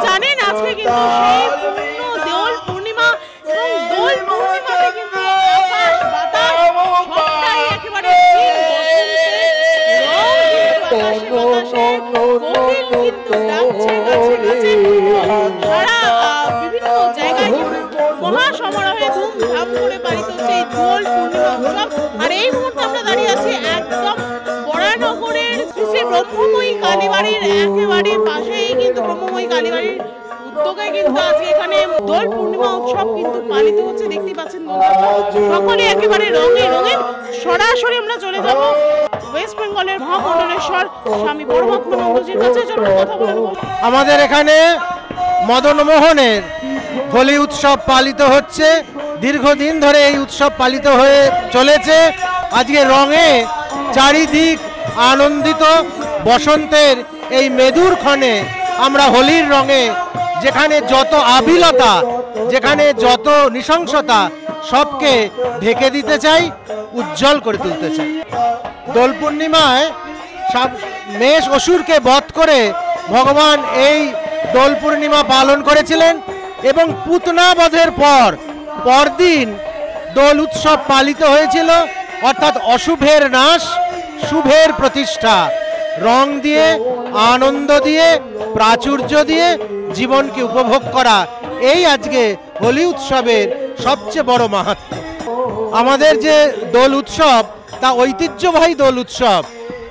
জানেন আজকে কিন্তু সেই পূর্ণ দোল পূর্ণিমা এবং দোল পূর্ণিমাতে কিন্তু আকাশ বাতাস সবটাই একেবারে বিভিন্ন জায়গায় মহাসমারোহে ধুমধাম করে পালিত হচ্ছে এই দোল পূর্ণিমা উৎসব। আর এই মুহূর্তে আমরা দাঁড়িয়ে আছি একদম বরানগরের শ্রী ব্রহ্মময়ী কালীবাড়ির একেবারে পাশেই কিন্তু ব্রহ্মময়ী কালীবাড়ির উদ্যোগে কিন্তু আজকে এখানে দোল পূর্ণিমা উৎসব কিন্তু পালিত হচ্ছে। দেখতে পাচ্ছেন সকলে একেবারে রঙে রঙিন। সরাসরি আমরা চলে যাব ওয়েস্ট বেঙ্গলের মহামণ্ডলেশ্বর স্বামী পরমাত্মানন্দজির কাছে। চলুন কথা বলবো। আমাদের এখানে মদনমোহনের হোলি উৎসব পালিত হচ্ছে। দীর্ঘদিন ধরে এই উৎসব পালিত হয়ে চলেছে। আজকে রঙে চারিদিক আনন্দিত। বসন্তের এই মেদুর ক্ষণে আমরা হোলির রঙে যেখানে যত আবিলতা, যেখানে যত নৃশংসতা সবকে ঢেকে দিতে চাই, উজ্জ্বল করে তুলতে চাই। দোল পূর্ণিমায় মেষ অসুরকে বধ করে ভগবান এই দোল পূর্ণিমা পালন করেছিলেন এবং পুতনা বধের পরদিন দোল উৎসব পালিত হয়েছিল। অর্থাৎ অশুভের নাশ, শুভের প্রতিষ্ঠা। রং দিয়ে, আনন্দ দিয়ে, প্রাচুর্য দিয়ে জীবনকে উপভোগ করা, এই আজকে হোলি উৎসবের সবচেয়ে বড় মাহাত্ম্য। আমাদের যে দোল উৎসব তা ঐতিহ্যবাহী দোল উৎসব।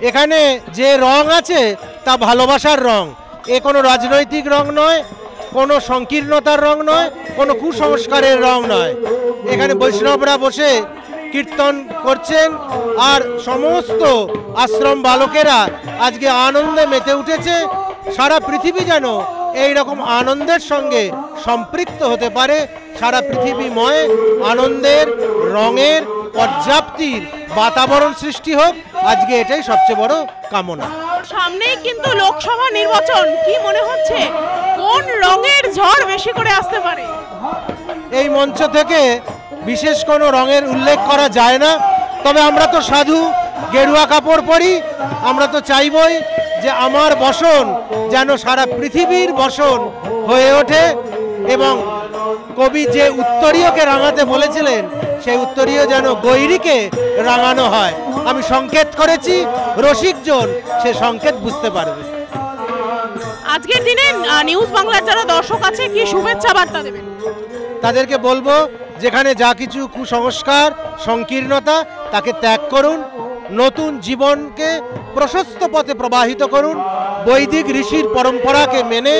এখানে যে রং আছে তা ভালোবাসার রং। এ কোনো রাজনৈতিক রং নয়, কোনো সংকীর্ণতার রং নয়, কোনো কুসংস্কারের রং নয়। এখানে বৈষ্ণবরা বসে কীর্তন করছেন আর সমস্ত আশ্রম বালকেরা আজকে আনন্দে মেতে উঠেছে। সারা পৃথিবী যেন এই রকম আনন্দের সঙ্গে সম্পৃক্ত হতে পারে। সারা পৃথিবীময় আনন্দের, রঙের, পর্যাপ্তির বাতাবরণ সৃষ্টি হোক, আজকে এটাই সবচেয়ে বড় কামনা। সামনেই কিন্তু লোকসভা নির্বাচন, কি মনে হচ্ছে কোন রঙের ঝড় বেশি করে আসতে পারে? এই মঞ্চ থেকে বিশেষ কোনো রঙের উল্লেখ করা যায় না, তবে আমরা তো সাধু, গেরুয়া কাপড় পরি। আমরা তো চাইবই যে আমার বসন যেন সারা পৃথিবীর বসন হয়ে ওঠে এবং কবি যে উত্তরীয়কে রাঙাতে বলেছিলেন সেই উত্তরীয় যেন গৈরীকে রাঙানো হয়। আমি সংকেত করেছি, রসিকজন সে সংকেত বুঝতে পারবে। আজকের দিনে নিউজ বাংলার যারা দর্শক আছে কি শুভেচ্ছা বার্তা দেবেন? তাদেরকে বলবো যেখানে যা কিছু কুসংস্কার, সংকীর্ণতা তাকে ত্যাগ করুন, নতুন জীবনকে প্রশস্ত পথে প্রবাহিত করুন। বৈদিক ঋষির পরম্পরাকে মেনে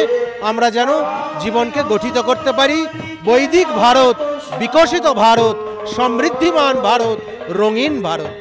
আমরা যেন জীবনকে গঠিত করতে পারি। বৈদিক ভারত, বিকশিত ভারত, সমৃদ্ধিমান ভারত, রঙিন ভারত।